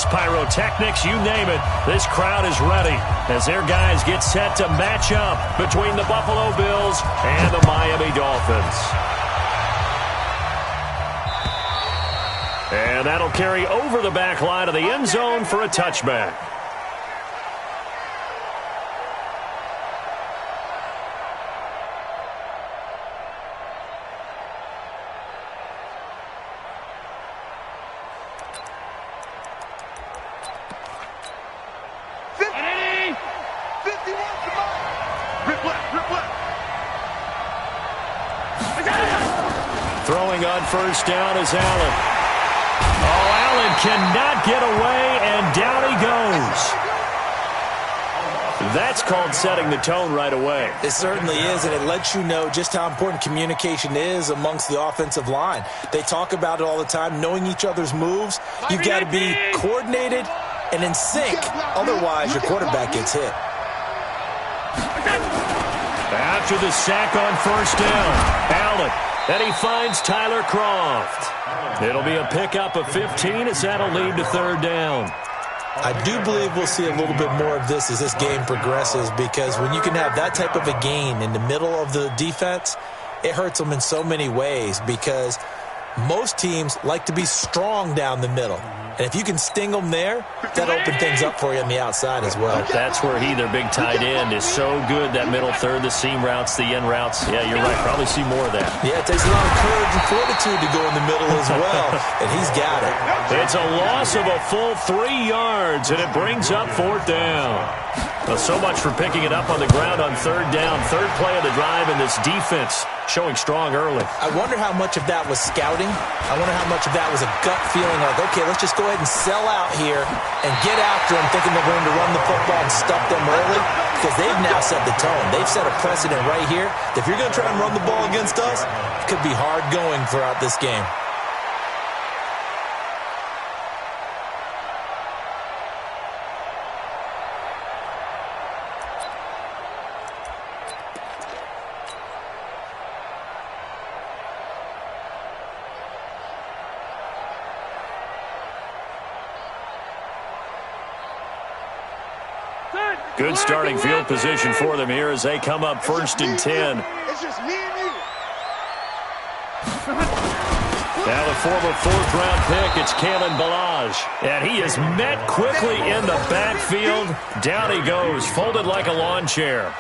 fireworks, pyrotechnics, you name it. This crowd is ready as their guys get set to match up between the Buffalo Bills and the Miami Dolphins. And that'll carry over the back line of the end zone for a touchback. Throwing on first down is Allen. Oh, Allen cannot get away, and down he goes. That's called setting the tone right away. It certainly is, and it lets you know just how important communication is amongst the offensive line. They talk about it all the time, knowing each other's moves. You've got to be coordinated and in sync. Otherwise, your quarterback gets hit. After the sack on first down, Allen. And he finds Tyler Kroft. It'll be a pickup of 15 as that'll lead to third down. I do believe we'll see a little bit more of this as this game progresses, because when you can have that type of a gain in the middle of the defense, it hurts them in so many ways, because most teams like to be strong down the middle. And if you can sting them there, that'll open things up for you on the outside as well. That's where their big tight end, is so good, that middle third, the seam routes, the end routes. Yeah, you're right. Probably see more of that. Yeah, it takes a lot of courage and fortitude to go in the middle as well, and he's got it. It's a loss of a full 3 yards, and it brings up fourth down. Well, so much for picking it up on the ground on third down. Third play of the drive, and this defense showing strong early. I wonder how much of that was scouting. I wonder how much of that was a gut feeling like, okay, let's just go ahead and sell out here and get after them, thinking they're going to run the football and stuff them early, because they've now set the tone. They've set a precedent right here. If you're going to try and run the ball against us, it could be hard going throughout this game. Good starting field position for them here as they come up first and 10. It's just me and you. Now the former fourth-round pick, it's Kalen Ballage. And he is met quickly in the backfield. Down he goes, folded like a lawn chair.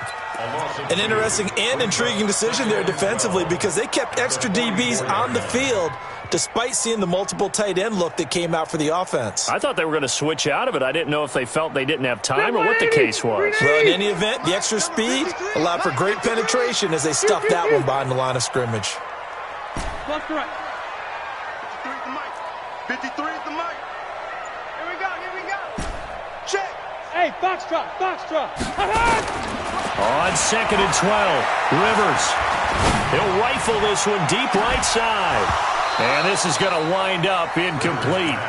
An interesting and intriguing decision there defensively, because they kept extra DBs on the field despite seeing the multiple tight end look that came out for the offense. I thought they were going to switch out of it. I didn't know if they felt they didn't have time or what the case was. Well, in any event, the extra speed allowed for great penetration as they stuffed that one behind the line of scrimmage. Left, right. 53 is the mic. Here we go. Check. Hey, Foxtrot. On second and 12, Rivers. He'll rifle this one deep right side. And this is going to wind up incomplete.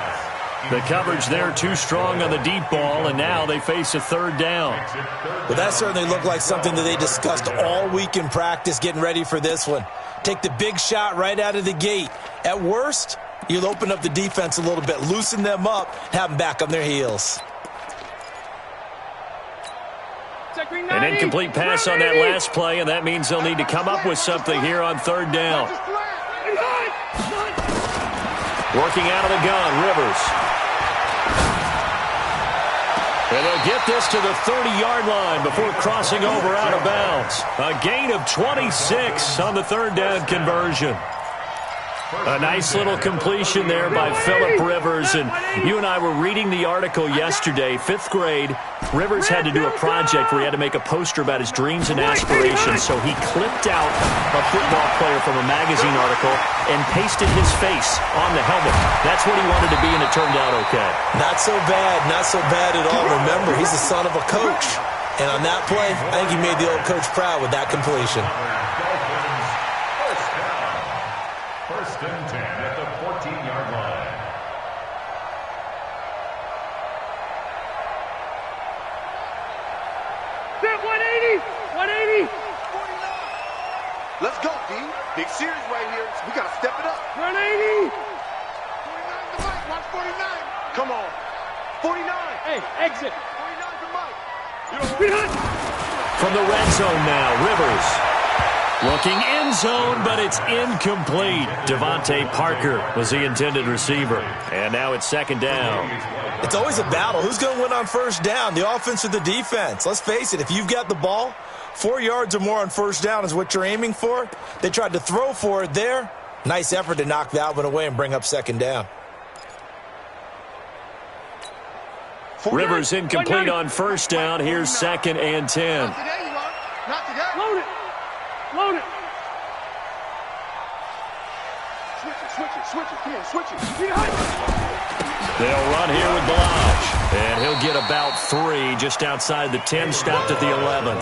The coverage there too strong on the deep ball, and now they face a third down. Well, that certainly looked like something that they discussed all week in practice getting ready for this one. Take the big shot right out of the gate. At worst, you'll open up the defense a little bit, loosen them up, have them back on their heels. An incomplete pass on that last play, and that means they'll need to come up with something here on third down. Working out of the gun, Rivers. And they'll get this to the 30-yard line before crossing over out of bounds. A gain of 26 on the third down conversion. A nice little completion there by Phillip Rivers. And you and I were reading the article yesterday, 5th grade. Rivers had to do a project where he had to make a poster about his dreams and aspirations. So he clipped out a football player from a magazine article and pasted his face on the helmet. That's what he wanted to be, and it turned out okay. Not so bad at all. Remember, he's the son of a coach. And on that play, I think he made the old coach proud with that completion. First and 10 at the 14-yard line. Set 180. Let's go, D. Big series right here. We got to step it up. 180. 49 the mic. Watch 49. Come on. 49. Hey, exit. 49 for Mike. From the red zone now, Rivers. Looking end zone, but it's incomplete. Devontae Parker was the intended receiver. And now it's second down. It's always a battle. Who's going to win on first down, the offense or the defense? Let's face it, if you've got the ball, 4 yards or more on first down is what you're aiming for. They tried to throw for it there. Nice effort to knock that one away and bring up second down. Rivers incomplete on first down. Here's second and 10. Not today, you are. Not today. Load it. Load it. Switch it. Yeah, switch it. They'll run here with Blanche. And he'll get about 3 just outside the 10, stopped at the 11.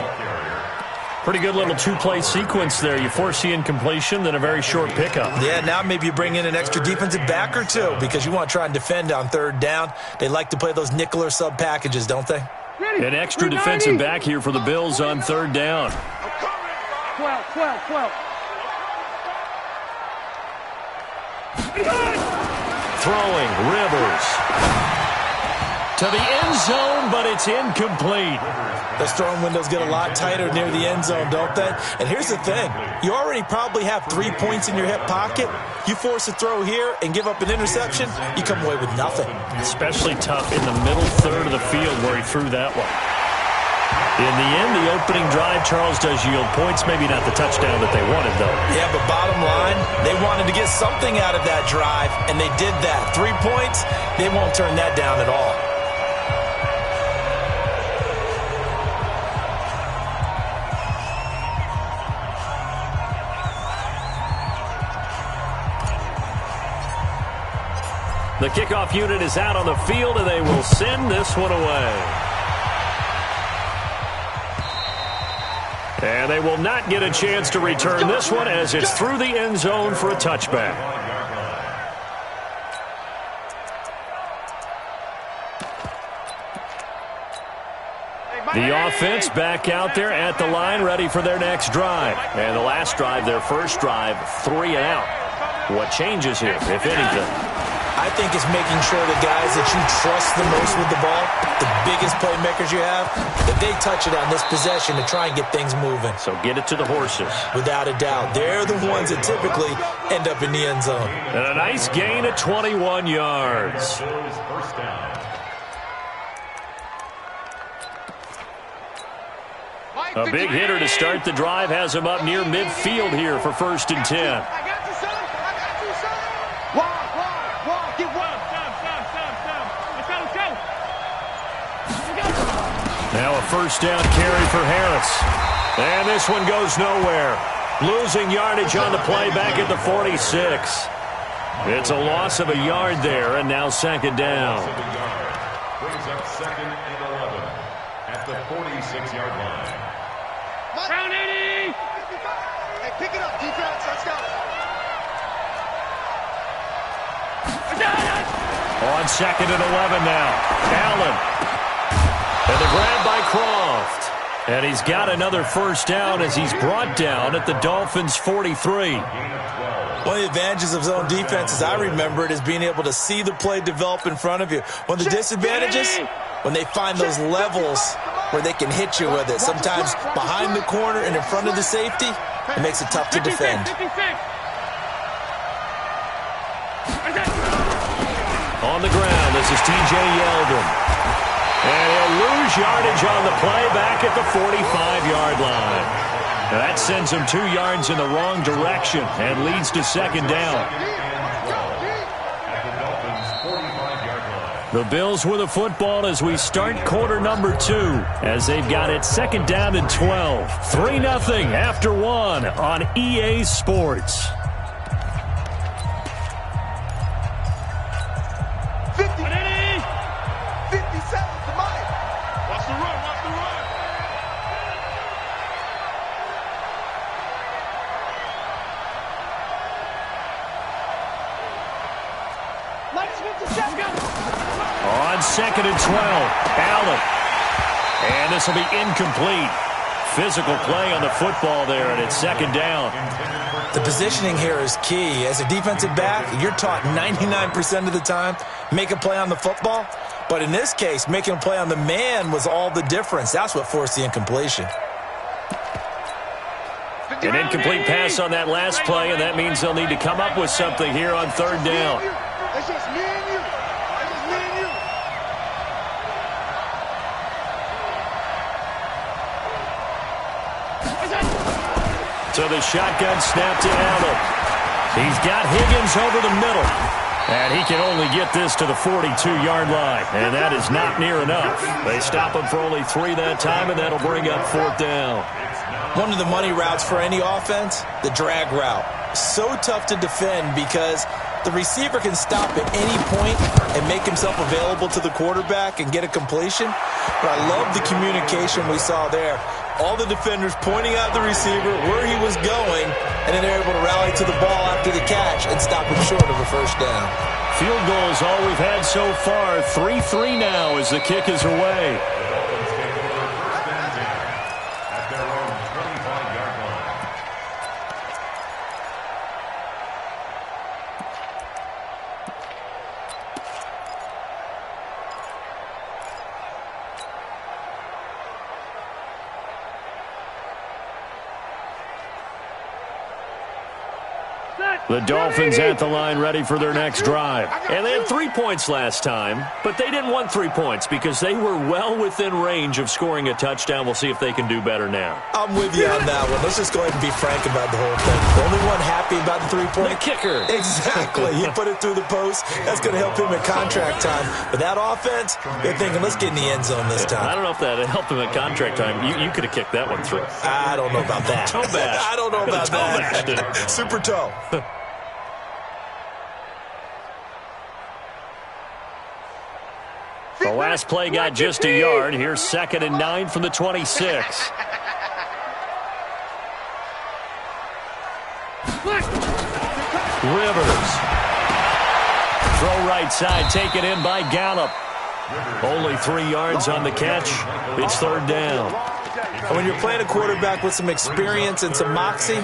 Pretty good little two-play sequence there. You force the incompletion, then a very short pickup. Yeah, now maybe you bring in an extra defensive back or two because you want to try and defend on third down. They like to play those nickel or sub packages, don't they? Ready. An extra defensive back here for the Bills on third down. 12. Throwing, Rivers. To the end zone, but it's incomplete. Those throwing windows get a lot tighter near the end zone, don't they? And here's the thing. You already probably have 3 points in your hip pocket. You force a throw here and give up an interception, you come away with nothing. Especially tough in the middle third of the field where he threw that one. In the end, the opening drive, Charles, does yield points. Maybe not the touchdown that they wanted, though. Yeah, but bottom line, they wanted to get something out of that drive, and they did that. 3 points, they won't turn that down at all. The kickoff unit is out on the field, and they will send this one away. And they will not get a chance to return this one as it's through the end zone for a touchback. The offense back out there at the line, ready for their next drive. And the last drive, their first drive, 3 and out. What changes here, if anything? I think it's making sure the guys that you trust the most with the ball, the biggest playmakers you have, that they touch it on this possession to try and get things moving. So get it to the horses. Without a doubt. They're the ones that typically end up in the end zone. And a nice gain of 21 yards. First down. A big hitter to start the drive has him up near midfield here for first and 10. I got you, son. Walk. Get one. Let's go. Now a first down carry for Harris. And this one goes nowhere. Losing yardage on the play back at the 46. It's a loss of a yard there, and now second down. Brings up second and 11 at the 46-yard line. Round 80. Hey, pick it up, defense. Let's go. On second and 11 now. Allen. And the grab by Croft. And he's got another first down as he's brought down at the Dolphins' 43. One of the advantages of zone defense, as I remember it, is being able to see the play develop in front of you. One of the disadvantages, when they find those levels where they can hit you with it. Sometimes behind the corner and in front of the safety, it makes it tough to defend. 56. On the ground, this is T.J. Yeldon. And he'll lose yardage on the play back at the 45-yard line. Now that sends him 2 yards in the wrong direction and leads to second down. The Bills with the football as we start quarter number 2, as they've got it second down and 12. 3-0 after 1 on EA Sports. 50. 57 to Mike. Watch the run. Minus 57. On second and 12, Allen. And this will be incomplete. Physical play on the football there, and it's second down. The positioning here is key. As a defensive back, you're taught 99% of the time, make a play on the football. But in this case, making a play on the man was all the difference. That's what forced the incompletion. An incomplete pass on that last play, and that means they'll need to come up with something here on third down. It's just me and you. It's just me and you. So the shotgun snap to Allen. He's got Higgins over the middle. And he can only get this to the 42-yard line. And that is not near enough. They stop him for only 3 that time, and that'll bring up fourth down. One of the money routes for any offense, the drag route. So tough to defend because the receiver can stop at any point and make himself available to the quarterback and get a completion. But I love the communication we saw there. All the defenders pointing out the receiver, where he was going, and then they're able to rally to the ball after the catch and stop him short of a first down. Field goal is all we've had so far. 3-3 now as the kick is away. The Dolphins at the line ready for their next drive. And they had 3 points last time, but they didn't want 3 points because they were well within range of scoring a touchdown. We'll see if they can do better now. I'm with you on that one. Let's just go ahead and be frank about the whole thing. The only one happy about the 3-point? The kicker. Exactly. He put it through the post. That's going to help him at contract time. But that offense, they're thinking, let's get in the end zone this time. I don't know if that helped him at contract time. You could have kicked that one through. I don't know about that. Toe bash. I don't know about toe that. Bash. Super toe. The last play got just a yard. Here's 2nd and 9 from the 26. Rivers. Throw right side, taken in by Gallup. Only 3 yards on the catch. It's third down. And when you're playing a quarterback with some experience and some moxie,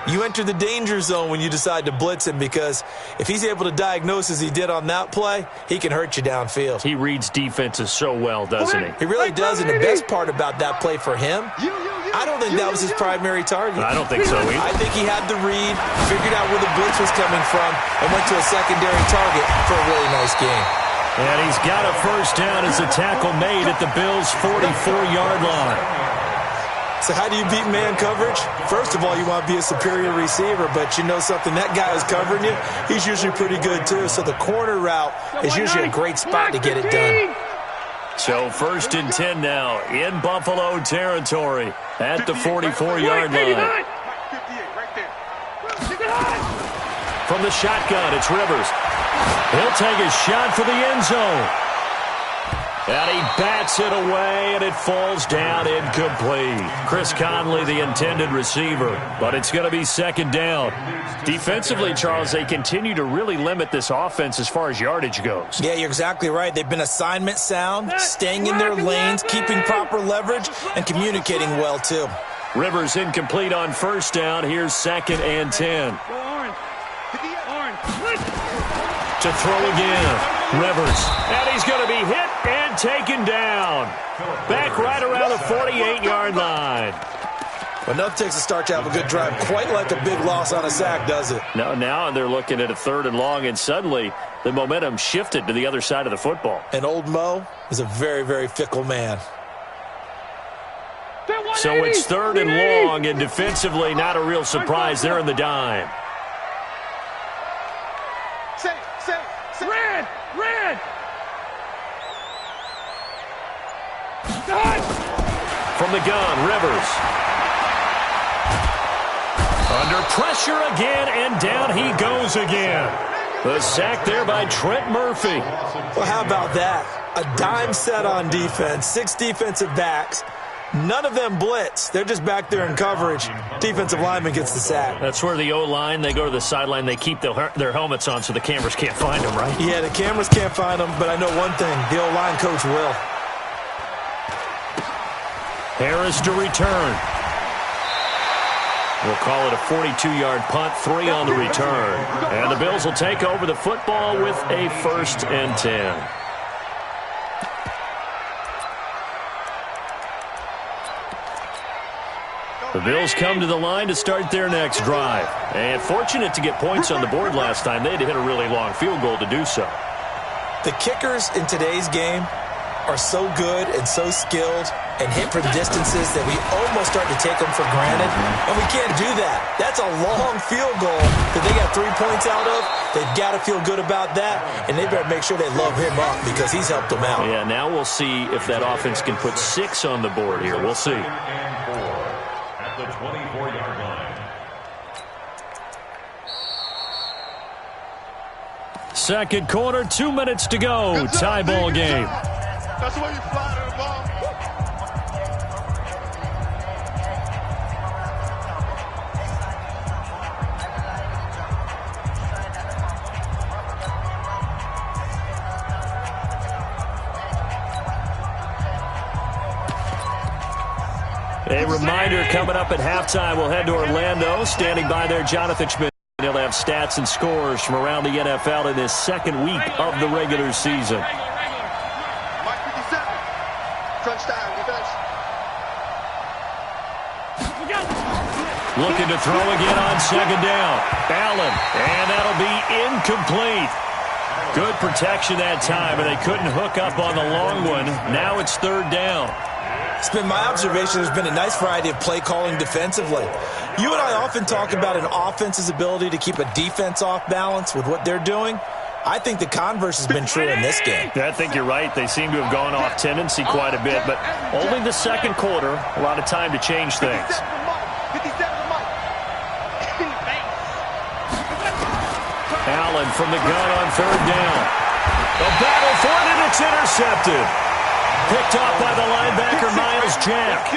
you enter the danger zone when you decide to blitz him, because if he's able to diagnose as he did on that play, he can hurt you downfield. He reads defenses so well, doesn't he? He really does, and the best part about that play for him, I don't think that was his primary target. I don't think so either. I think he had the read, figured out where the blitz was coming from, and went to a secondary target for a really nice game. And he's got a first down as the tackle made at the Bills' 44-yard line. So how do you beat man coverage? First of all, you want to be a superior receiver, but you know something, that guy who's covering you, he's usually pretty good too. So the corner route is usually a great spot to get it done. So 1st and 10 now in Buffalo territory at the 44-yard line. From the shotgun, it's Rivers. He'll take a shot for the end zone. And he bats it away, and it falls down incomplete. Chris Conley, the intended receiver, but it's going to be 2nd down. Defensively, Charles, they continue to really limit this offense as far as yardage goes. Yeah, you're exactly right. They've been assignment sound, staying in their lanes, keeping proper leverage, and communicating well, too. Rivers incomplete on 1st down. Here's 2nd and 10. To throw again. Rivers, and he's going to be hit and taken down. Back right around the 48-yard line. Enough takes a start to have a good drive. Quite like a big loss on a sack, does it? Now they're looking at a 3rd and long, and suddenly the momentum shifted to the other side of the football. And old Mo is a very, very fickle man. So it's 3rd and long, and defensively not a real surprise. They're in the dime. Red! From the gun, Rivers. Under pressure again, and down he goes again. The sack there by Trent Murphy. Well, how about that? A dime set on defense, 6 defensive backs. None of them blitz. They're just back there in coverage. Defensive lineman gets the sack. That's where the O-line, they go to the sideline, they keep their helmets on so the cameras can't find them, right? Yeah, the cameras can't find them, but I know one thing. The O-line coach will. Harris to return. We'll call it a 42-yard punt, 3 on the return. And the Bills will take over the football with a 1st and 10. The Bills come to the line to start their next drive. And fortunate to get points on the board last time. They had to hit a really long field goal to do so. The kickers in today's game are so good and so skilled and hit from distances that we almost start to take them for granted, and we can't do that. That's a long field goal that they got 3 points out of. They've got to feel good about that, and they better make sure they load him up because he's helped them out. Yeah, now we'll see if that offense can put 6 on the board here. We'll see. At the 24-yard line. Second quarter, 2 minutes to go. Tie ball game. That's the way you fly to the ball. A reminder coming up at halftime. We'll head to Orlando. Standing by there, Jonathan Schmidt. He'll have stats and scores from around the NFL in his second week of the regular season. Mike 57. Crunch time, defense. Looking to throw again on second down. Allen, and that'll be incomplete. Good protection that time, and they couldn't hook up on the long one. Now it's third down. It's been my observation there's been a nice variety of play calling defensively. You and I often talk about an offense's ability to keep a defense off balance with what they're doing. I think the converse has been true in this game. I think you're right. They seem to have gone off tendency quite a bit, but only the second quarter, a lot of time to change things. 57 to Mike. Allen from the gun on third down. A battle for it, and it's intercepted. Picked off by the linebacker, Miles Jack.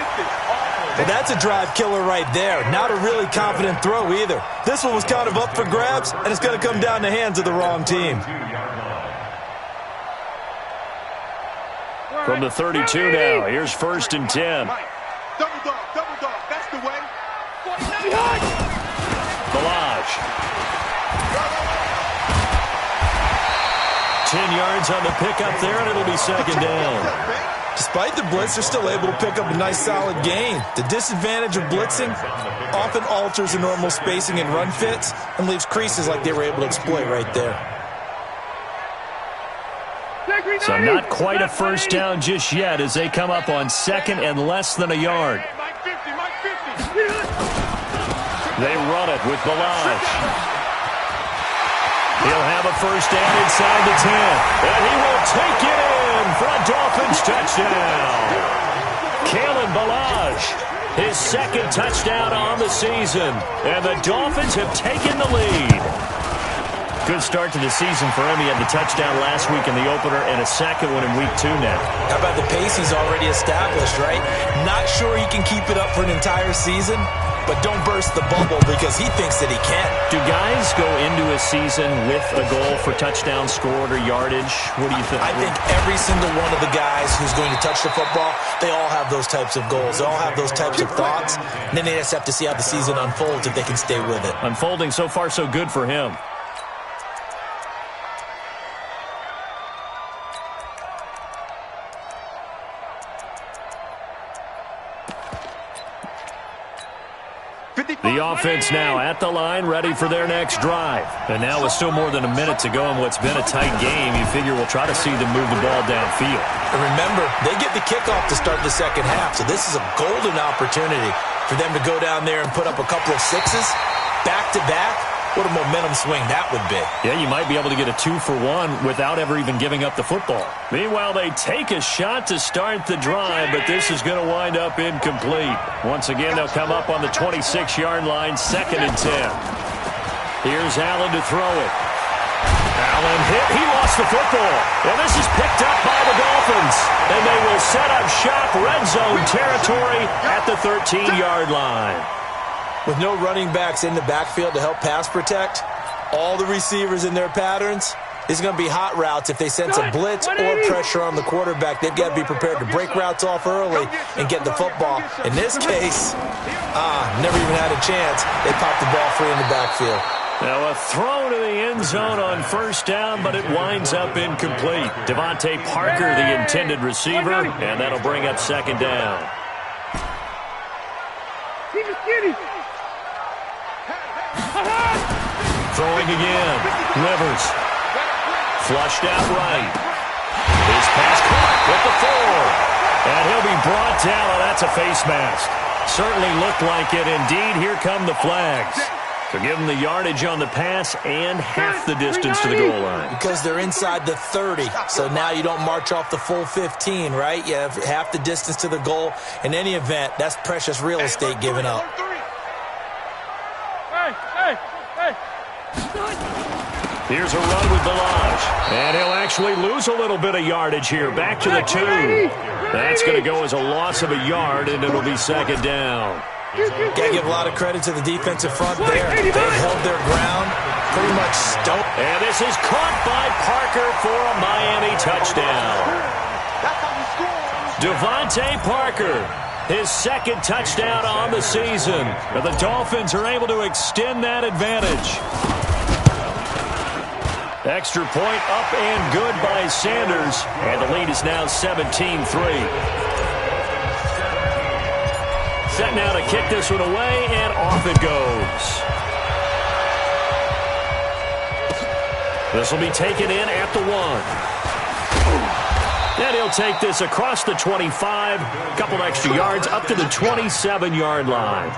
Well, that's a drive killer right there. Not a really confident throw either. This one was kind of up for grabs, and it's going to come down the hands of the wrong team. From the 32 now, here's first and 10. Double dog, that's the way. Balaj. 10 yards on the pickup there, and it'll be second down. Despite the blitz, they're still able to pick up a nice solid gain. The disadvantage of blitzing often alters the normal spacing and run fits and leaves creases like they were able to exploit right there. So not quite a first down just yet as they come up on second and less than a yard. Mike 50. They run it with Balaj. He'll have a first down inside the 10. And he will take it in for a Dolphins touchdown. Kalen Balaj, his second touchdown on the season. And the Dolphins have taken the lead. Good start to the season for him. He had the touchdown last week in the opener and a second one in week 2 now. How about the pace he's already established, right? Not sure he can keep it up for an entire season, but don't burst the bubble because he thinks that he can. Do guys go into a season with a goal for touchdown scored or yardage? What do you think? I think every single one of the guys who's going to touch the football, they all have those types of goals. They all have those types of thoughts. And then they just have to see how the season unfolds if they can stay with it. Unfolding so far so good for him. The offense now at the line, ready for their next drive. And now with still more than a minute to go in what's been a tight game, you figure we'll try to see them move the ball downfield. And remember, they get the kickoff to start the second half, so this is a golden opportunity for them to go down there and put up a couple of sixes back-to-back. What a momentum swing that would be. Yeah, you might be able to get a 2-for-1 without ever even giving up the football. Meanwhile, they take a shot to start the drive, but this is going to wind up incomplete. Once again, they'll come up on the 26-yard line, second and 10. Here's Allen to throw it. Allen hit. He lost the football. And this is picked up by the Dolphins. And they will set up shop red zone territory at the 13-yard line. With no running backs in the backfield to help pass protect, all the receivers in their patterns, it's going to be hot routes. If they sense a blitz or pressure on the quarterback, they've got to be prepared to break routes off early and get the football. In this case, never even had a chance. They popped the ball free in the backfield. Now a throw to the end zone on first down, but it winds up incomplete. Devontae Parker, the intended receiver, and that'll bring up second down. Throwing again. Rivers. Flushed out right. His pass caught with the 4. And he'll be brought down. Oh, that's a face mask. Certainly looked like it. Indeed, here come the flags. So give them the yardage on the pass and half the distance to the goal line. Because they're inside the 30. So now you don't march off the full 15, right? You have half the distance to the goal. In any event, that's precious real estate given up. Here's a run with Ballage. And he'll actually lose a little bit of yardage here. Back to the 2. That's going to go as a loss of a yard, and it'll be second down. Got to give a lot of credit to the defensive front there. They held their ground, pretty much stoked. And this is caught by Parker for a Miami touchdown. Devontae Parker, his second touchdown on the season. And the Dolphins are able to extend that advantage. Extra point up and good by Sanders. And the lead is now 17-3. Set now to kick this one away, and off it goes. This will be taken in at the 1. And he'll take this across the 25. A couple extra yards up to the 27-yard line.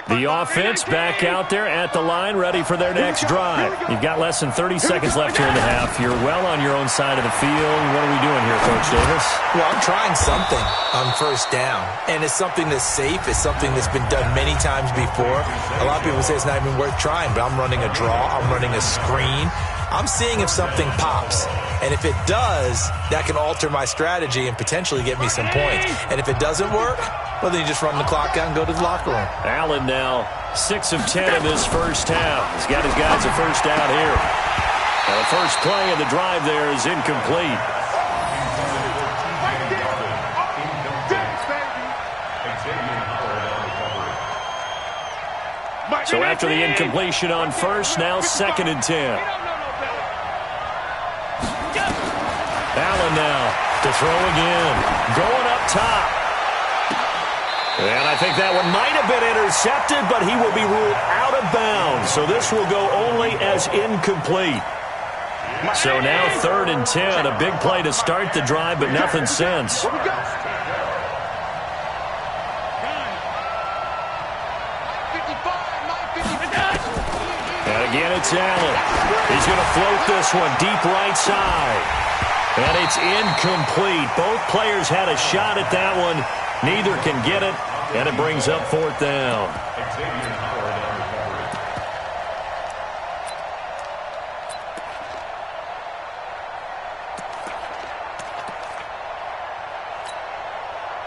The offense back out there at the line, ready for their next drive. You've got less than 30 seconds left here in the half. You're well on your own side of the field. What are we doing here, Coach Davis? Well, I'm trying something on first down, and it's something that's safe. It's something that's been done many times before. A lot of people say it's not even worth trying, but I'm running a draw. I'm running a screen. I'm seeing if something pops. And if it does, that can alter my strategy and potentially get me some points. And if it doesn't work, well, then you just run the clock out and go to the locker room. Allen now 6 of 10 in this first half. He's got his guys a first down here. And the first play of the drive there is incomplete. So after the incompletion on first, now 2nd and 10. Allen now to throw again. Going up top. And I think that one might have been intercepted, but he will be ruled out of bounds. So this will go only as incomplete. So now 3rd and 10. A big play to start the drive, but nothing since. And again, it's Allen. He's going to float this one deep right side. And it's incomplete. Both players had a shot at that one. Neither can get it, and it brings up 4th down.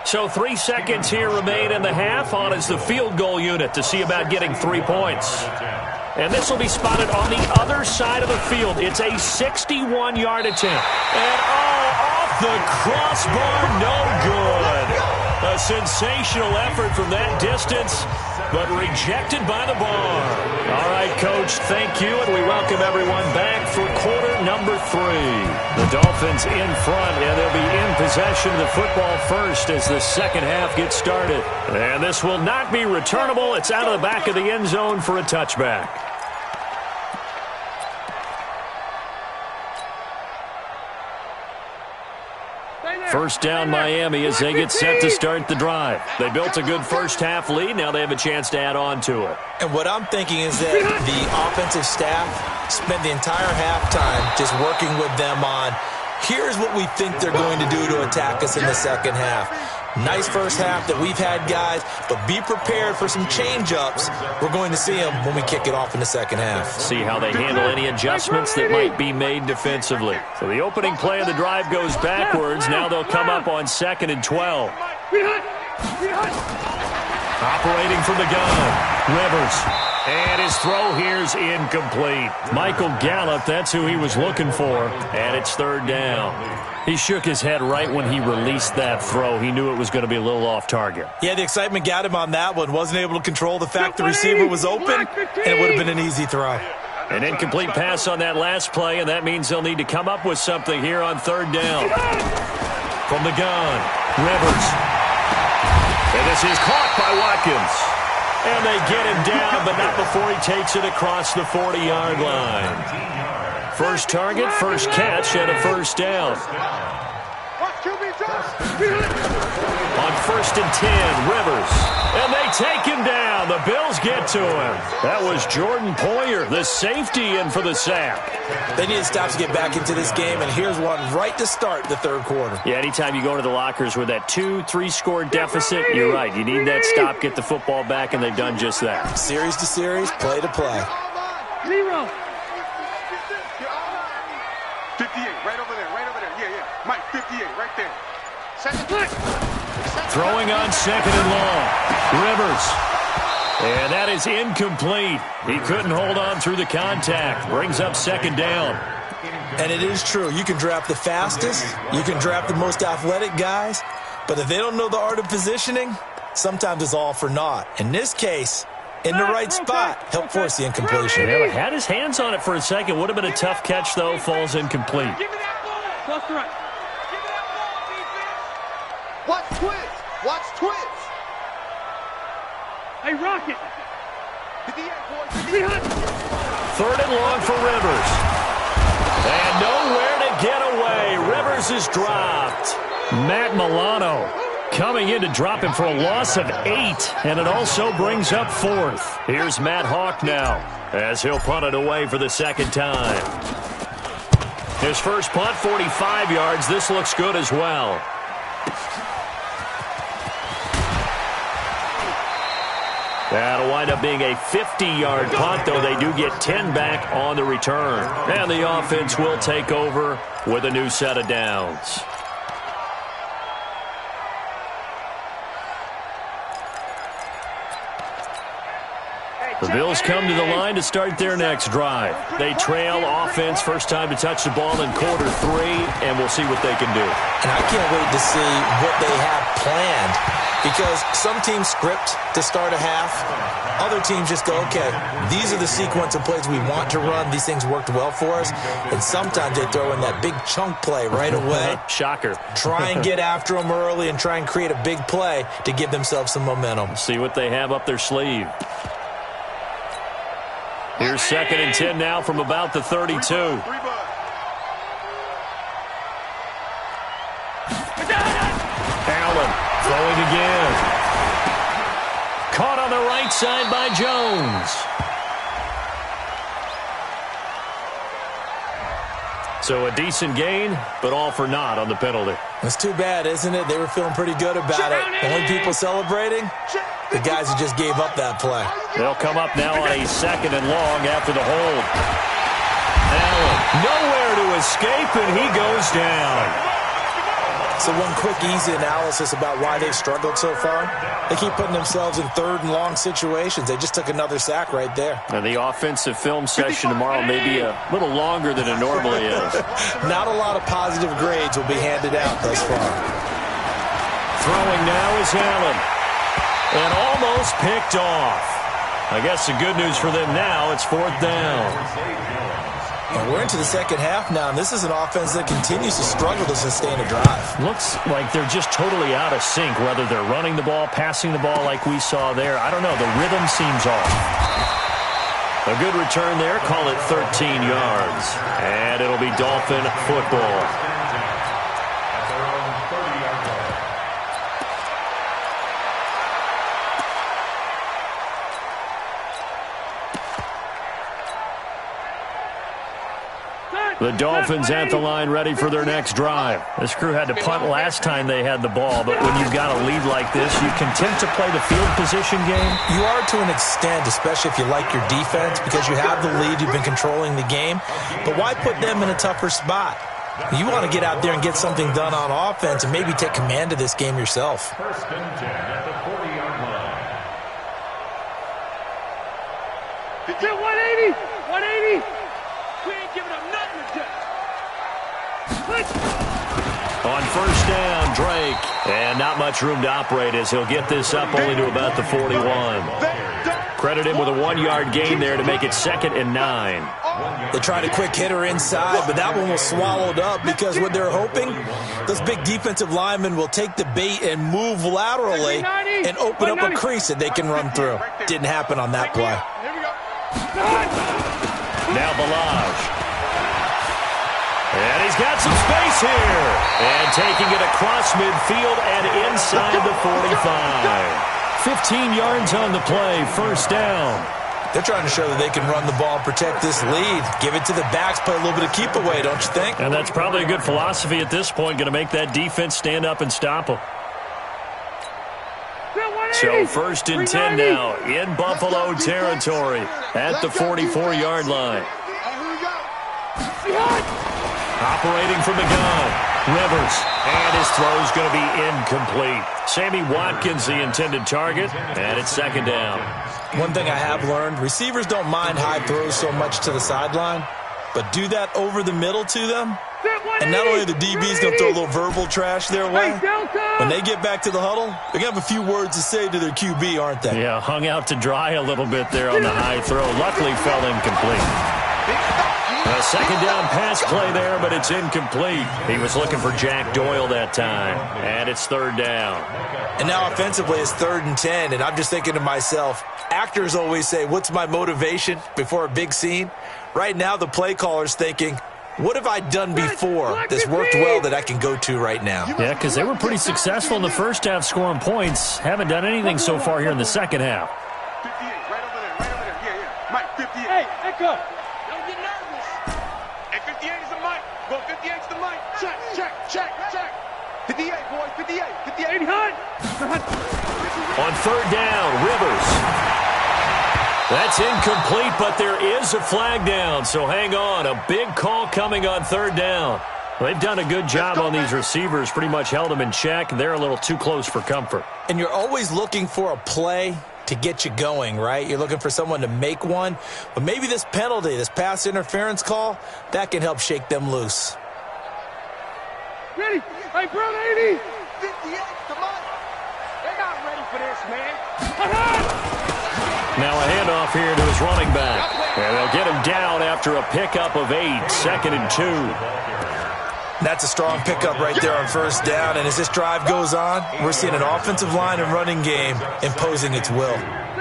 So 3 seconds here remain in the half. On is the field goal unit to see about getting 3 points. And this will be spotted on the other side of the field. It's a 61-yard attempt. And off the crossbar, no good. A sensational effort from that distance, but rejected by the bar. All right, Coach, thank you, and we welcome everyone back for quarter number 3. The Dolphins in front, and they'll be in possession of the football first as the second half gets started. And this will not be returnable. It's out of the back of the end zone for a touchback. First down Miami as they get set to start the drive. They built a good first half lead. Now they have a chance to add on to it. And what I'm thinking is that the offensive staff spent the entire halftime just working with them on, here's what we think they're going to do to attack us in the second half. Nice first half that we've had, guys, but be prepared for some change-ups. We're going to see them when we kick it off in the second half. See how they handle any adjustments that might be made defensively. So the opening play of the drive goes backwards. Now they'll come up on 2nd and 12. Operating from the gun, Rivers. And his throw here's incomplete. Michael Gallup, that's who he was looking for. And it's 3rd down. He shook his head right when he released that throw. He knew it was going to be a little off target. Yeah, the excitement got him on that one. Wasn't able to control the fact the receiver was open, and it would have been an easy throw. An incomplete pass on that last play, and that means they'll need to come up with something here on third down. From the gun, Rivers. And this is caught by Watkins. And they get him down, but not before he takes it across the 40-yard line. First target, first catch, and a first down. On 1st and 10, Rivers. And they take him down. The Bills get to him. That was Jordan Poyer, the safety, in for the sack. They need to stop to get back into this game, and here's one right to start the third quarter. Yeah, anytime you go to the lockers with that 2-3 score deficit, you're right. You need that stop, get the football back, and they've done just that. Series to series, play to play. 0. 58, right over there. Yeah. Mike, 58, right there. Throwing on second and long. Rivers. And that is incomplete. He couldn't hold on through the contact. Brings up second down. And it is true. You can draft the fastest. You can draft the most athletic guys. But if they don't know the art of positioning, sometimes it's all for naught. In this case, in the right spot, help force the incompletion. Yeah, had his hands on it for a second. Would have been a tough catch, though. Falls incomplete. Close to right. Watch twins. Watch twins. Hey, Rocket. 58, boys. 300. Third and long for Rivers. And nowhere to get away. Rivers is dropped. Matt Milano coming in to drop him for a loss of 8. And it also brings up fourth. Here's Matt Hawk now as he'll punt it away for the second time. His first punt, 45 yards. This looks good as well. That'll wind up being a 50-yard punt, though they do get 10 back on the return. And the offense will take over with a new set of downs. The Bills come to the line to start their next drive. They trail offense, first time to touch the ball in quarter 3, and we'll see what they can do. And I can't wait to see what they have planned, because some teams script to start a half. Other teams just go, okay, these are the sequence of plays we want to run. These things worked well for us. And sometimes they throw in that big chunk play right away. Shocker. Try and get after them early and try and create a big play to give themselves some momentum. See what they have up their sleeve. Here's 2nd and 10 now from about the 32. Allen throwing again. Caught on the right side by Jones. So a decent gain, but all for naught on the penalty. It's too bad, isn't it? They were feeling pretty good about it. Only people celebrating? The guys who just gave up that play. They'll come up now on a 2nd and long after the hold. Allen, nowhere to escape, and he goes down. So one quick, easy analysis about why they've struggled so far. They keep putting themselves in 3rd and long situations. They just took another sack right there. And the offensive film session tomorrow may be a little longer than it normally is. Not a lot of positive grades will be handed out thus far. Throwing now is Allen. And almost picked off. I guess the good news for them now, it's 4th down. And we're into the second half now, and this is an offense that continues to struggle to sustain a drive. Looks like they're just totally out of sync, whether they're running the ball, passing the ball like we saw there. I don't know. The rhythm seems off. A good return there. Call it 13 yards. And it'll be Dolphin football. The Dolphins at the line ready for their next drive. This crew had to punt last time they had the ball, but when you've got a lead like this, you content to play the field position game? You are to an extent, especially if you like your defense, because you have the lead, you've been controlling the game. But why put them in a tougher spot? You want to get out there and get something done on offense and maybe take command of this game yourself. 1st and 10 at the 40-yard line. 180! 180! We ain't giving up nothing today. On 1st down, Drake. And not much room to operate as he'll get this up only to about the 41. Credit him with a 1-yard gain there to make it 2nd and 9. They tried a quick hitter inside, but that one was swallowed up because what they're hoping, those big defensive linemen will take the bait and move laterally and open up a crease that they can run through. Didn't happen on that play. Now Ballage. And he's got some space here. And taking it across midfield and inside the 45. 15 yards on the play, first down. They're trying to show that they can run the ball and protect this lead. Give it to the backs, play a little bit of keep away, don't you think? And that's probably a good philosophy at this point, going to make that defense stand up and stop them. So 1st and 10 now in Buffalo territory at the 44-yard line. Operating from the gun. Rivers, and his throw's going to be incomplete. Sammy Watkins, the intended target, and it's 2nd down. One thing I have learned, receivers don't mind high throws so much to the sideline, but do that over the middle to them, and not only the DB's going to throw a little verbal trash their way, when they get back to the huddle, they're going to have a few words to say to their QB, aren't they? Yeah, hung out to dry a little bit there on the high throw. Luckily fell incomplete. A 2nd down pass play there, but it's incomplete. He was looking for Jack Doyle that time, and it's 3rd down. And now offensively it's 3rd and 10, and I'm just thinking to myself, actors always say, what's my motivation before a big scene? Right now the play caller's thinking, what have I done before that's worked well that I can go to right now? Yeah, because they were pretty successful in the first half scoring points. Haven't done anything so far here in the second half. 58, right over there, right over there. Yeah. Mike, 58. Hey, Echo. Don't get nervous. Hey, 58 is the mic. Go 58 is the mic. Check. 58, boys, 58. 58. On 3rd down, Rivers. That's incomplete, but there is a flag down, so hang on. A big call coming on 3rd down. They've done a good job on these receivers, pretty much held them in check. They're a little too close for comfort. And you're always looking for a play to get you going, right? You're looking for someone to make one. But maybe this penalty, this pass interference call, that can help shake them loose. Ready? Hey, bro, 80. 58, come on. They're not ready for this, man. Now a handoff here to his running back. And they'll get him down after a pickup of 8, 2nd and 2. That's a strong pickup right there on 1st down. And as this drive goes on, we're seeing an offensive line and running game imposing its will.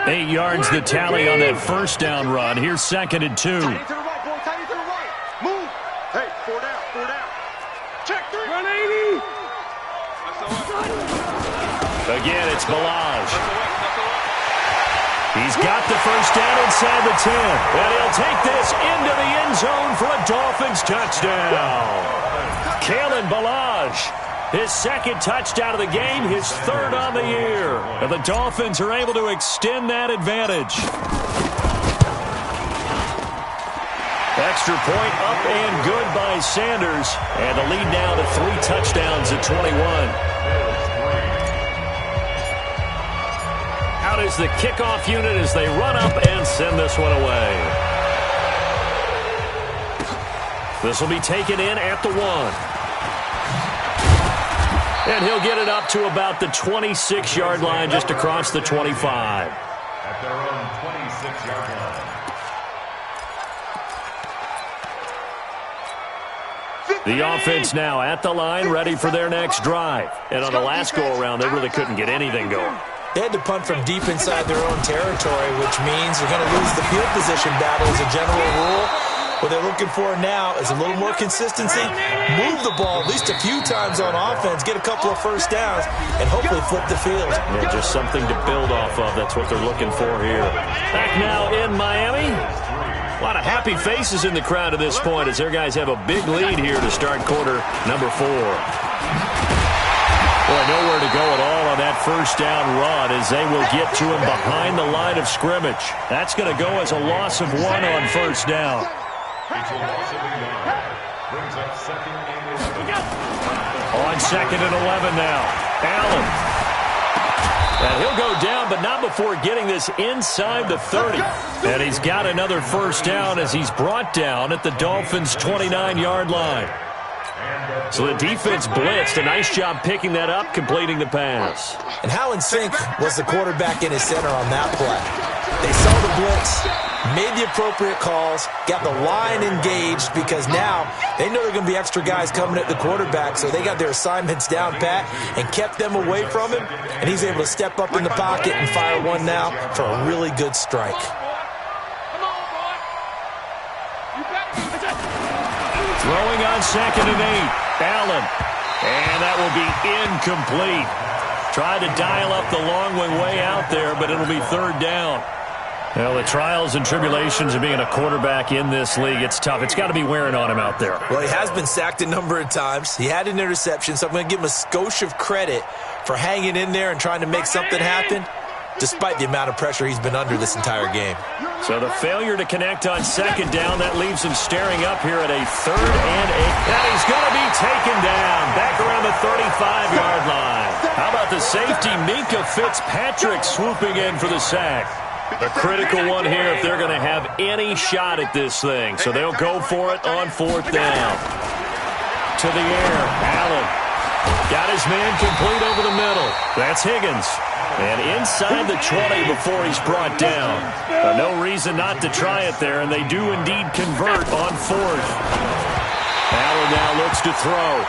8 yards the tally on that 1st down run. Here's 2nd and 2. Tight end to the right, boy. Tight end to the right. Move. Hey, 4 down. Check 3. Run 80. Again, it's Ballage. He's got the 1st down inside the 10. And he'll take this into the end zone for a Dolphins touchdown. Kalen Ballage, his 2nd touchdown of the game, his 3rd on the year. And the Dolphins are able to extend that advantage. Extra point up and good by Sanders. And the lead now to 3 touchdowns at 21. Out is the kickoff unit as they run up and send this one away. This will be taken in at the 1. And he'll get it up to about the 26-yard line, just across the 25. At their own 26-yard line. The offense now at the line, ready for their next drive. And on the last go-around, they really couldn't get anything going. They had to punt from deep inside their own territory, which means they're going to lose the field position battle as a general rule. What they're looking for now is a little more consistency, move the ball at least a few times on offense, get a couple of 1st downs, and hopefully flip the field. Yeah, just something to build off of. That's what they're looking for here. Back now in Miami. A lot of happy faces in the crowd at this point as their guys have a big lead here to start quarter number 4. Boy, nowhere to go at all on that 1st down run as they will get to him behind the line of scrimmage. That's going to go as a loss of 1 on 1st down. It's a loss of 1 yard. Brings up 2nd and 11. On 2nd and 11 now. Allen. And he'll go down, but not before getting this inside the 30. And he's got another 1st down as he's brought down at the Dolphins' 29-yard line. So the defense blitzed. A nice job picking that up, completing the pass. And how in sync was the quarterback in his center on that play? They saw the blitz, made the appropriate calls, got the line engaged because now they know there are going to be extra guys coming at the quarterback, so they got their assignments down pat and kept them away from him, and he's able to step up in the pocket and fire one now for a really good strike. Throwing on 2nd and 8. Allen. And that will be incomplete. Tried to dial up the long way out there, but it'll be 3rd down. Well, the trials and tribulations of being a quarterback in this league, it's tough. It's got to be wearing on him out there. Well, he has been sacked a number of times. He had an interception, so I'm going to give him a skosh of credit for hanging in there and trying to make something happen, despite the amount of pressure he's been under this entire game. So the failure to connect on 2nd down, that leaves him staring up here at a 3rd and 8. And he's going to be taken down back around the 35-yard line. How about the safety, Minkah Fitzpatrick, swooping in for the sack? A critical one here if they're going to have any shot at this thing. So they'll go for it on 4th down. To the air, Allen. Got his man complete over the middle. That's Higgins. And inside the 20 before he's brought down. No reason not to try it there, and they do indeed convert on 4th. Allen now looks to throw.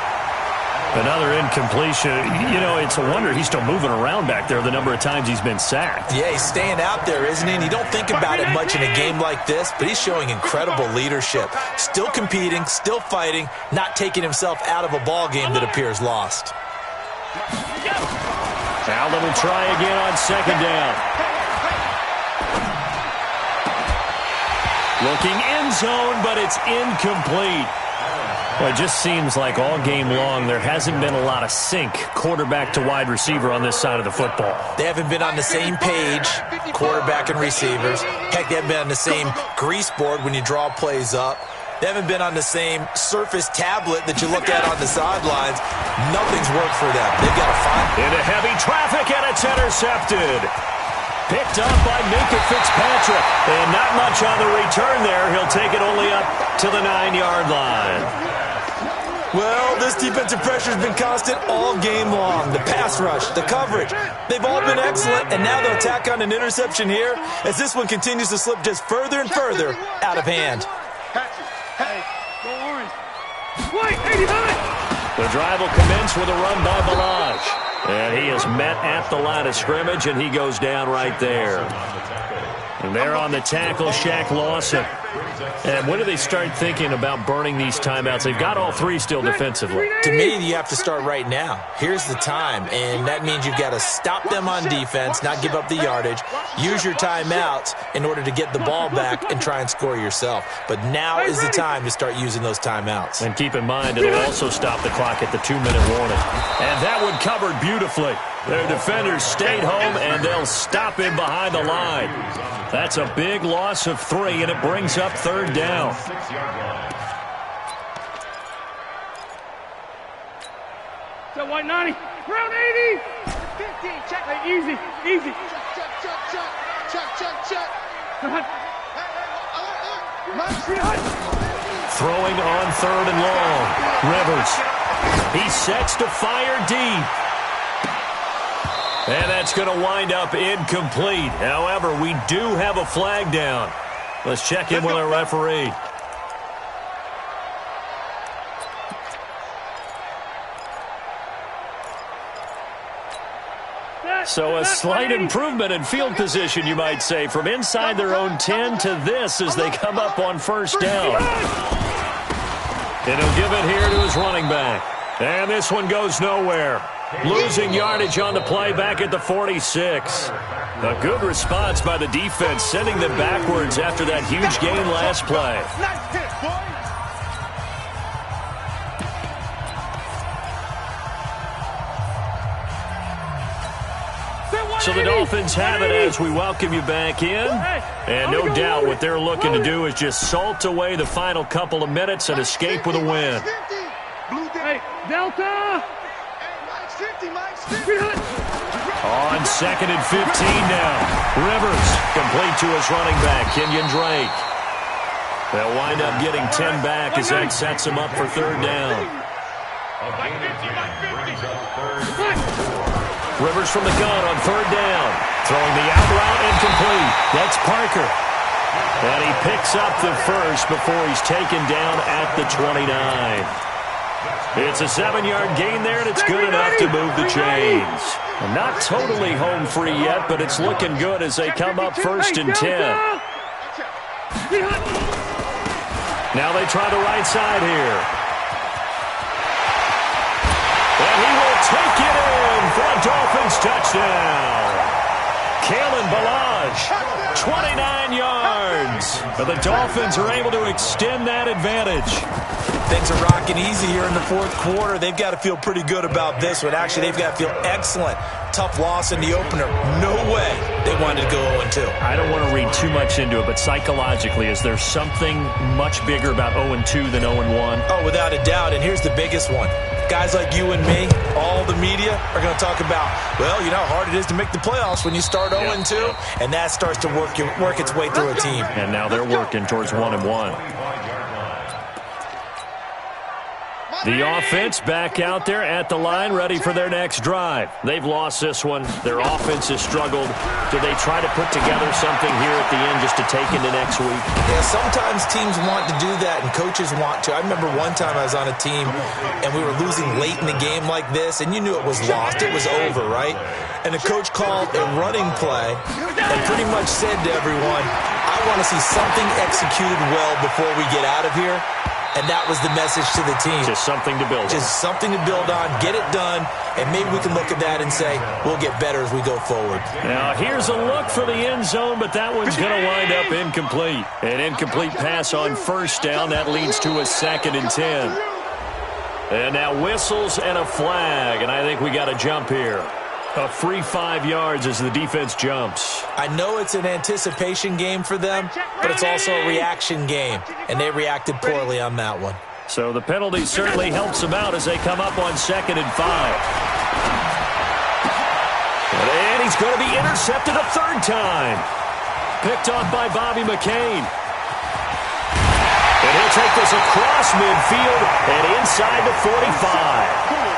Another incompletion. You know, it's a wonder he's still moving around back there the number of times he's been sacked. Yeah, he's staying out there, isn't he? And you don't think about it much in a game like this, but he's showing incredible leadership. Still competing, still fighting, not taking himself out of a ball game that appears lost. Allen will try again on 2nd down. Looking end zone, but it's incomplete. Well, it just seems like all game long there hasn't been a lot of sync quarterback to wide receiver on this side of the football. They haven't been on the same page, quarterback and receivers. Heck, they haven't been on the same grease board when you draw plays up. They haven't been on the same Surface tablet that you look at on the sidelines. Nothing's worked for them. They've got to find it. Into heavy traffic, and it's intercepted. Picked up by Minkah Fitzpatrick. And not much on the return there. He'll take it only up to the 9-yard line. Well, this defensive pressure has been constant all game long. The pass rush, the coverage, they've all been excellent, and now they'll tack on an interception here as this one continues to slip just further and further out of hand. Hey, go orange. Wait, 89! The drive will commence with a run by Ballage. And he is met at the line of scrimmage, and he goes down right there. And there on the tackle, Shaq Lawson. And when do they start thinking about burning these timeouts? They've got all 3 still defensively. To me, you have to start right now. Here's the time, and that means you've got to stop them on defense, not give up the yardage, use your timeouts in order to get the ball back and try and score yourself. But now is the time to start using those timeouts. And keep in mind, it'll also stop the clock at the 2-minute warning. And that one covered beautifully. Their defenders stayed home, and they'll stop him behind the line. That's a big loss of 3, and it brings up 3rd down. So white 90, round 80. 15, check. Hey, easy, easy. Check. Throwing on 3rd and long. Rivers. He sets to fire deep. And that's going to wind up incomplete. However, we do have a flag down. Let's check in with our referee. So a slight improvement in field position, you might say, from inside their own 10 to this as they come up on 1st down. And he'll give it here to his running back. And this one goes nowhere. Losing yardage on the play back at the 46. A good response by the defense, sending them backwards after that huge gain last play. So the Dolphins have it as we welcome you back in. And no doubt what they're looking to do is just salt away the final couple of minutes and escape with a win. Hey, Delta! On 2nd and 15 now. Rivers complete to his running back, Kenyon Drake. They'll wind up getting 10 back as that sets them up for 3rd down. Rivers from the gun on 3rd down. Throwing the out route incomplete. That's Parker. And he picks up the first before he's taken down at the 29. It's a 7-yard gain there, and it's good enough to move the chains. Not totally home free yet, but it's looking good as they come up 1st and 10. Now they try the right side here. And he will take it in for a Dolphins touchdown. Kalen Ballage, 29 yards. But the Dolphins are able to extend that advantage. Things are rocking easy here in the 4th quarter. They've got to feel pretty good about this one. Actually, they've got to feel excellent. Tough loss in the opener. No way they wanted to go 0-2. I don't want to read too much into it, but psychologically, is there something much bigger about 0-2 than 0-1? Oh, without a doubt, and here's the biggest one. Guys like you and me, all the media, are going to talk about, well, you know how hard it is to make the playoffs when you start 0-2, and that starts to work its way through a team. And now they're working towards 1-1. The offense back out there at the line, ready for their next drive. They've lost this one. Their offense has struggled. Do they try to put together something here at the end just to take into next week? Yeah, sometimes teams want to do that, and coaches want to. I remember one time I was on a team, and we were losing late in the game like this, and you knew it was lost. It was over, right? And the coach called a running play and pretty much said to everyone, I want to see something executed well before we get out of here. And that was the message to the team. Just something to build on. Just something to build on, get it done, and maybe we can look at that and say, we'll get better as we go forward. Now, here's a look for the end zone, but that one's going to wind up incomplete. An incomplete pass on 1st down. That leads to a 2nd and 10. And now whistles and a flag, and I think we got a jump here. A free 5 yards as the defense jumps. I know it's an anticipation game for them, but it's also a reaction game, and they reacted poorly on that one. So the penalty certainly helps them out as they come up on 2nd and 5. And he's going to be intercepted a 3rd time. Picked off by Bobby McCain. And he'll take this across midfield and inside the 45.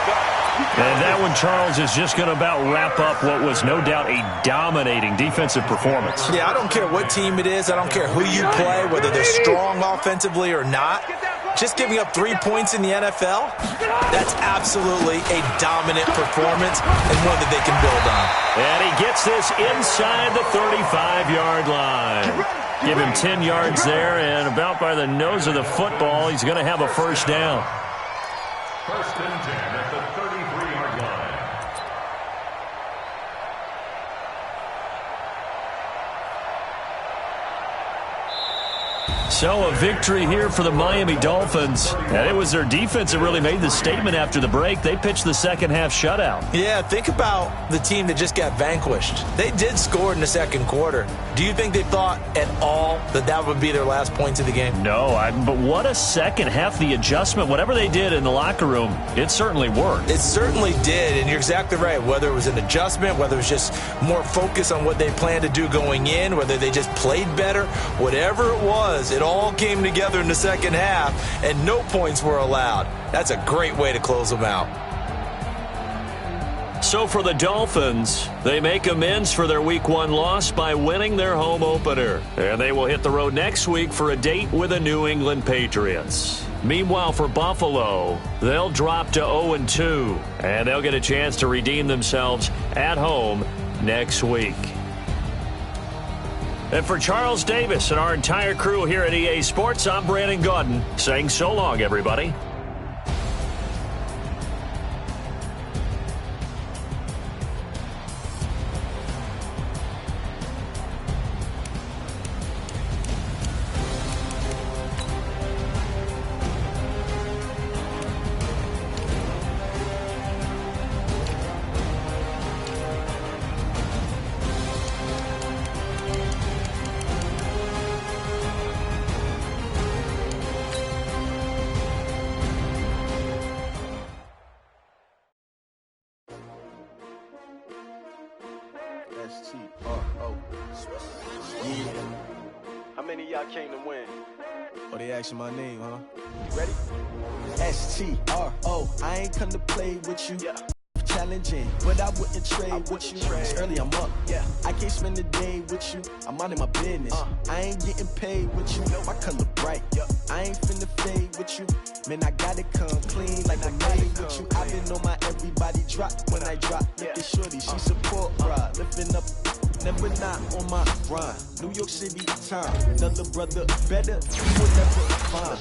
And that one, Charles, is just going to about wrap up what was no doubt a dominating defensive performance. Yeah, I don't care what team it is. I don't care who you play, whether they're strong offensively or not. Just giving up 3 points in the NFL, that's absolutely a dominant performance and one that they can build on. And he gets this inside the 35-yard line. Give him 10 yards there, and about by the nose of the football, he's going to have a 1st down. 1st and 10 at the 33-yard line. So a victory here for the Miami Dolphins. And it was their defense that really made the statement after the break. They pitched the second-half shutout. Yeah, think about the team that just got vanquished. They did score in the 2nd quarter. Do you think they thought at all that that would be their last points of the game? No, but what a second half. The adjustment, whatever they did in the locker room, it certainly worked. It certainly did, and you're exactly right. Whether it was an adjustment, whether it was just more focus on what they planned to do going in, whether they just played better, whatever it was, it all came together in the 2nd half, and no points were allowed. That's a great way to close them out. So for the Dolphins, they make amends for their Week 1 loss by winning their home opener. And they will hit the road next week for a date with the New England Patriots. Meanwhile, for Buffalo, they'll drop to 0-2, and they'll get a chance to redeem themselves at home next week. And for Charles Davis and our entire crew here at EA Sports, I'm Brandon Gaudin saying so long, everybody. S-T-R-O. Yeah. How many of y'all came to win? Oh, they asking my name, huh? You ready? S-T-R-O. I ain't come to play with you. Yeah. challenging, but I wouldn't trade with you. It's early, I'm up. Yeah, I can't spend the day with you. I'm minding my business. I ain't getting paid with you. My color bright. I ain't finna fade with you. Man, I gotta come clean like I'm made with you. I've been on my everybody drop when I drop. Look at shorty, she support ride, lifting up. Never not on my grind. New York City time. Another brother better, you will never find.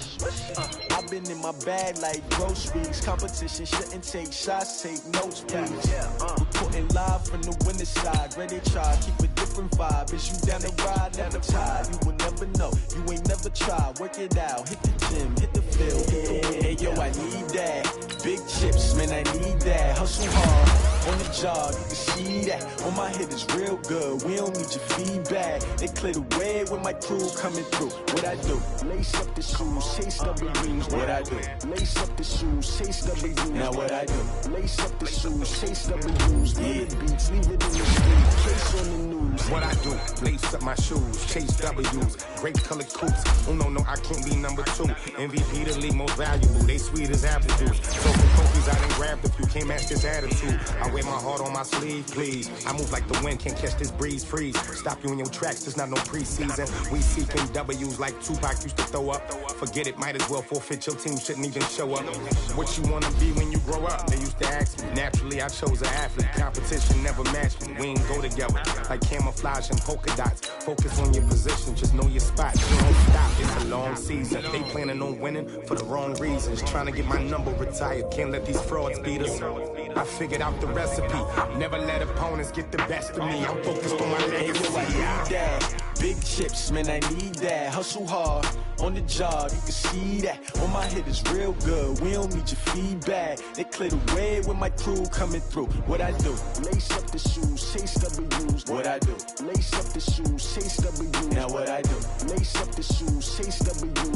I've been in my bag like groceries. Competition shouldn't take shots, take notes, please. Reporting live from the winter side. Ready to try, keep a different vibe. Is you down the ride, never tired. You will never know, you ain't never tried. Work it out, hit the gym, hit the field. Hey yo, I need that. Big chips, man, I need that. Hustle hard, on the job, you can see that. On my head is real good. We don't need your feedback. They clear the way with my crew coming through. What I do? Lace up the shoes, chase W's. What I do? Lace up the shoes, chase W's. Now what I do? Lace up the shoes, chase W's. Yeah, beats, leave it in the street. Case on the news. What I do? Lace up my shoes, chase W's. Grape colored coupes. Oh no, I can't be number 2. MVP the league most valuable. They sweet as apple juice. So for trophies I done grabbed a few. Can't match this attitude. I wear my heart on my sleeve, please. I move like the wind, can't catch this breeze, freeze. Stop you in your tracks, there's not no preseason. We seeking W's like Tupac used to throw up. Forget it, might as well forfeit, your team shouldn't even show up. What you wanna be when you grow up? They used to ask me. Naturally, I chose an athlete. Competition never matched me. We ain't go together like camouflage and polka dots. Focus on your position, just know your spot. You don't stop, it's a long season. They planning on winning for the wrong reasons. Trying to get my number retired, can't let these frauds beat us. I figured out the recipe. Never let opponents get the best of me. I'm focused on my legacy. I need that. Big chips, man, I need that. Hustle hard, on the job, you can see that. On my head is real good, we don't need your feedback. They clear the way with my crew coming through. What I do? Lace up the shoes, chase W's. What I do? Lace up the shoes, chase W's. Now what I do? Lace up the shoes, chase W's.